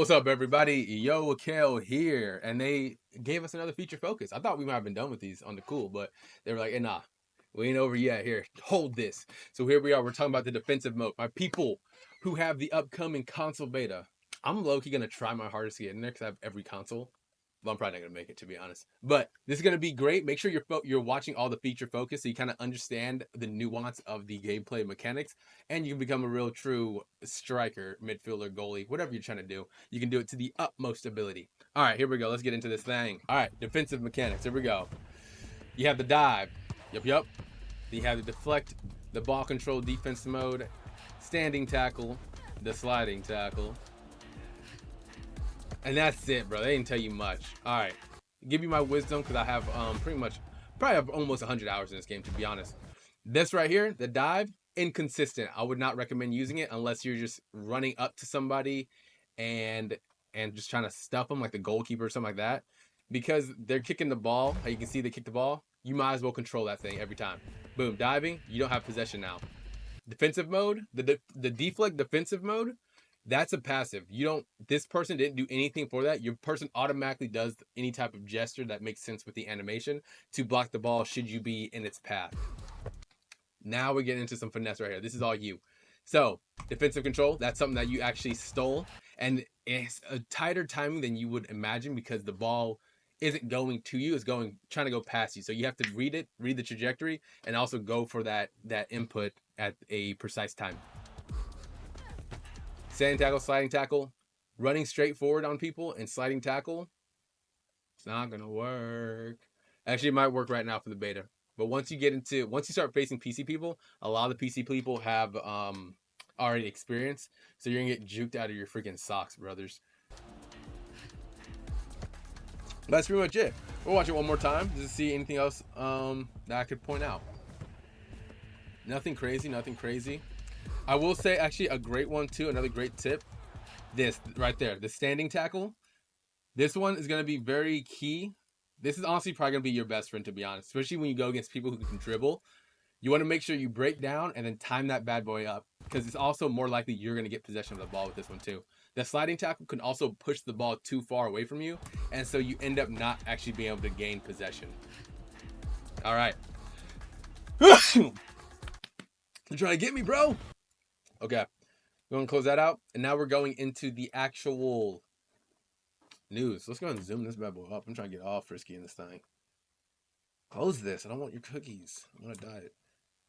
What's up, everybody? Yo, Kale here, and they gave us another feature focus. I thought we might have been done with these on the cool, but they were like, hey, nah, we ain't over yet. Here, hold this. So here we are. We're talking about the defensive mode. My people who have the upcoming console beta. I'm low-key going to try my hardest to get in there because I have every console. Well, I'm probably not going to make it, to be honest. But this is going to be great. Make sure you're watching all the feature focus so you kind of understand the nuance of the gameplay mechanics, and you can become a real true striker, midfielder, goalie, whatever you're trying to do. You can do it to the utmost ability. All right, here we go. Let's get into this thing. All right, defensive mechanics. Here we go. You have the dive. Yup. You have the deflect, the ball control defense mode, standing tackle, the sliding tackle. And that's it, bro. They didn't tell you much. All right. Give you my wisdom because I have probably have almost 100 hours in this game, to be honest. This right here, the dive, inconsistent. I would not recommend using it unless you're just running up to somebody and just trying to stuff them like the goalkeeper or something like that. Because they're kicking the ball. How you can see they kick the ball. You might as well control that thing every time. Boom, diving. You don't have possession now. Defensive mode, the deflect defensive mode, that's a passive. You don't, this person didn't do anything for that. Your person automatically does any type of gesture that makes sense with the animation to block the ball should you be in its path. Now we get into some finesse right here. This is all you. So defensive control, that's something that you actually stole, and it's a tighter timing than you would imagine because the ball isn't going to you, it's trying to go past you. So you have to read the trajectory, and also go for that input at a precise time. Standing tackle, sliding tackle, running straight forward on people and sliding tackle, it's not gonna work. Actually, it might work right now for the beta. But once you start facing PC people, a lot of the PC people have already experience, so you're gonna get juked out of your freaking socks, brothers. That's pretty much it. We'll watch it one more time just to see anything else that I could point out. Nothing crazy. I will say, actually, a great one too, another great tip. This right there, the standing tackle. This one is going to be very key. This is honestly probably going to be your best friend, to be honest, especially when you go against people who can dribble. You want to make sure you break down and then time that bad boy up, because it's also more likely you're going to get possession of the ball with this one too. The sliding tackle can also push the ball too far away from you, and so you end up not actually being able to gain possession. All right. You're trying to get me, bro. Okay. We're going to close that out, and now we're going into the actual news. Let's go ahead and zoom this bad boy up. I'm trying to get all frisky in this thing. Close this. I don't want your cookies. I'm on a diet.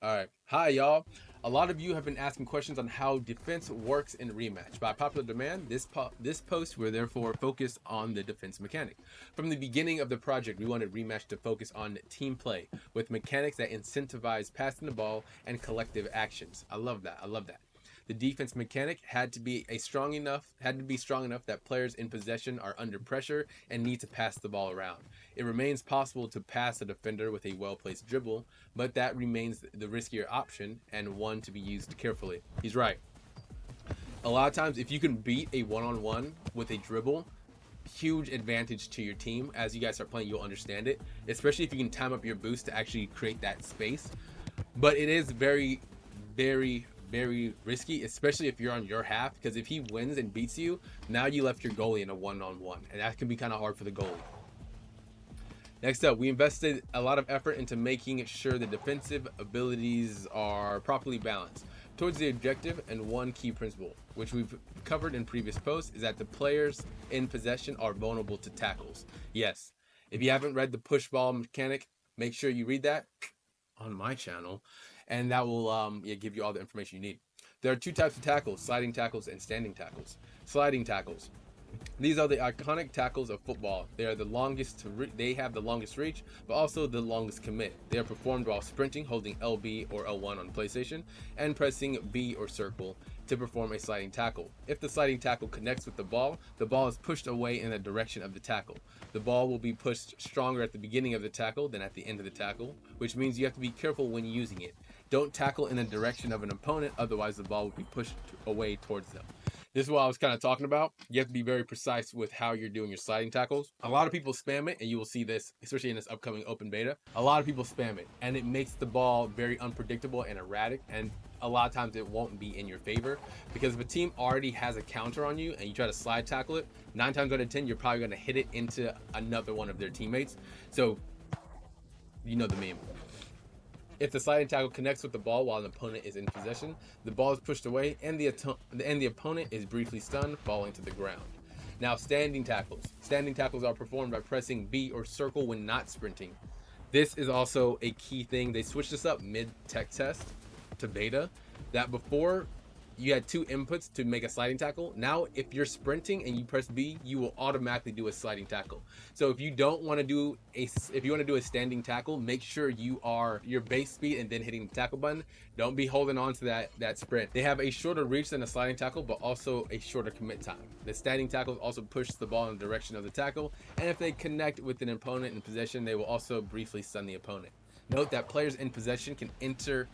All right. Hi, y'all. A lot of you have been asking questions on how defense works in Rematch. By popular demand, this post will therefore focus on the defense mechanic. From the beginning of the project, we wanted Rematch to focus on team play with mechanics that incentivize passing the ball and collective actions. I love that. The defense mechanic had to be strong enough that players in possession are under pressure and need to pass the ball around. It remains possible to pass a defender with a well-placed dribble, but that remains the riskier option and one to be used carefully. He's right. A lot of times, if you can beat a one-on-one with a dribble, huge advantage to your team. As you guys start playing, you'll understand it, especially if you can time up your boost to actually create that space. But it is very, very risky, especially if you're on your half, because if he wins and beats you, now you left your goalie in a one-on-one, and that can be kind of hard for the goalie. Next up, we invested a lot of effort into making sure the defensive abilities are properly balanced towards the objective, and one key principle, which we've covered in previous posts, is that the players in possession are vulnerable to tackles. Yes, if you haven't read the push ball mechanic, make sure you read that on my channel, and that will give you all the information you need. There are two types of tackles: sliding tackles and standing tackles. Sliding tackles. These are the iconic tackles of football. They are the longest. They have the longest reach, but also the longest commit. They are performed while sprinting, holding LB or L1 on PlayStation, and pressing B or circle to perform a sliding tackle. If the sliding tackle connects with the ball is pushed away in the direction of the tackle. The ball will be pushed stronger at the beginning of the tackle than at the end of the tackle, which means you have to be careful when using it. Don't tackle in the direction of an opponent, otherwise the ball will be pushed away towards them. This is what I was kind of talking about. You have to be very precise with how you're doing your sliding tackles. A lot of people spam it, and you will see this, especially in this upcoming open beta. A lot of people spam it, and it makes the ball very unpredictable and erratic. And a lot of times it won't be in your favor, because if a team already has a counter on you and you try to slide tackle it, 9 times out of 10 you're probably going to hit it into another one of their teammates. So you know the meme. If the sliding tackle connects with the ball while an opponent is in possession, the ball is pushed away and the opponent is briefly stunned, falling to the ground. Now, standing tackles. Standing tackles are performed by pressing B or circle when not sprinting. This is also a key thing. They switched this up mid-tech test to beta, that before you had 2 inputs to make a sliding tackle. Now, if you're sprinting and you press B, you will automatically do a sliding tackle. So if you want to do a standing tackle, make sure you are your base speed and then hitting the tackle button. Don't be holding on to that sprint. They have a shorter reach than a sliding tackle, but also a shorter commit time. The standing tackles also push the ball in the direction of the tackle, and if they connect with an opponent in possession, they will also briefly stun the opponent. Note that players in possession can enter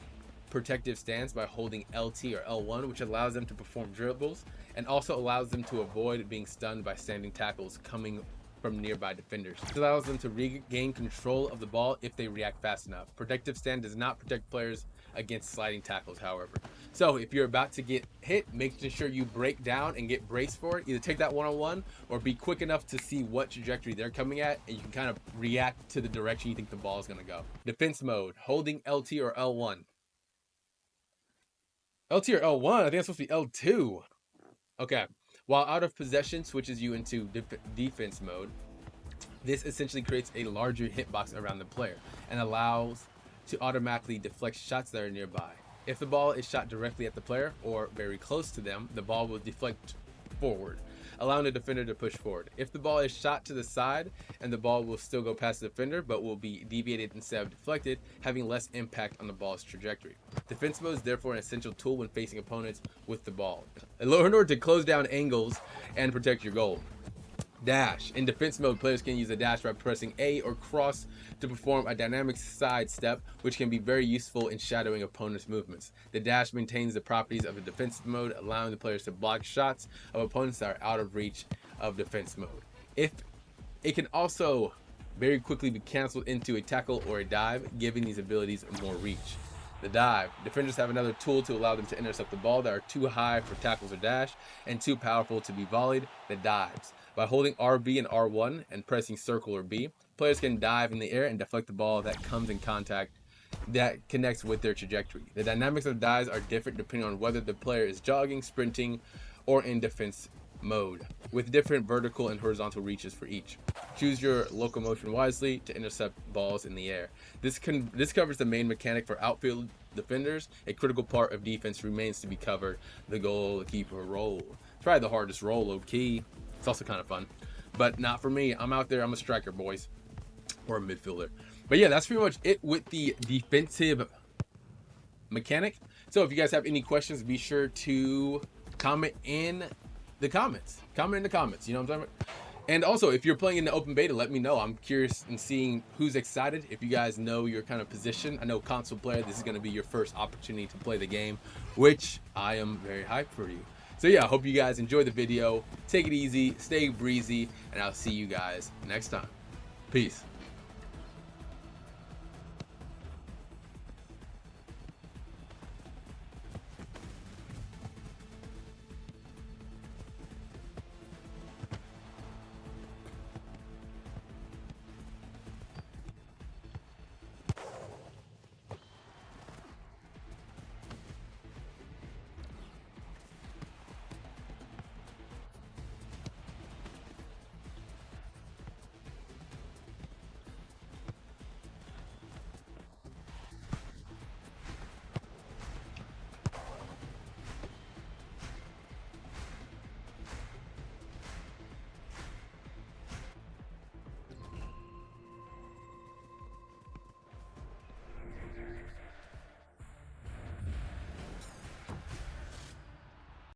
protective stance by holding LT or L1, which allows them to perform dribbles and also allows them to avoid being stunned by standing tackles coming from nearby defenders. This allows them to regain control of the ball if they react fast enough. Protective stand does not protect players against sliding tackles, however. So if you're about to get hit, make sure you break down and get braced for it. Either take that one-on-one or be quick enough to see what trajectory they're coming at, and you can kind of react to the direction you think the ball is going to go. Defense mode, holding LT or L1. LT or L1? I think it's supposed to be L2. Okay. While out of possession switches you into defense mode, this essentially creates a larger hitbox around the player and allows to automatically deflect shots that are nearby. If the ball is shot directly at the player or very close to them, the ball will deflect forward, allowing the defender to push forward. If the ball is shot to the side, and the ball will still go past the defender, but will be deviated instead of deflected, having less impact on the ball's trajectory. Defense mode is therefore an essential tool when facing opponents with the ball, in order to close down angles and protect your goal. Dash. In defense mode, players can use a dash by pressing A or cross to perform a dynamic side step, which can be very useful in shadowing opponents' movements. The dash maintains the properties of the defensive mode, allowing the players to block shots of opponents that are out of reach of defense mode. If it can also very quickly be canceled into a tackle or a dive, giving these abilities more reach. The dive. Defenders have another tool to allow them to intercept the ball that are too high for tackles or dash and too powerful to be volleyed. The dives. By holding RB and R1 and pressing circle or B, players can dive in the air and deflect the ball that comes in contact that connects with their trajectory. The dynamics of dives are different depending on whether the player is jogging, sprinting, or in defense mode, with different vertical and horizontal reaches for each. Choose your locomotion wisely to intercept balls in the air. This covers the main mechanic for outfield defenders. A critical part of defense remains to be covered: the goalkeeper role. Try the hardest role, low key. It's also kind of fun, but not for me. I'm out there. I'm a striker, boys, or a midfielder. But yeah, that's pretty much it with the defensive mechanic. So if you guys have any questions, be sure to comment in the comments. Comment in the comments. You know what I'm talking about? And also, if you're playing in the open beta, let me know. I'm curious in seeing who's excited. If you guys know your kind of position, I know console player, this is going to be your first opportunity to play the game, which I am very hyped for you. So yeah, I hope you guys enjoy the video. Take it easy, stay breezy, and I'll see you guys next time. Peace.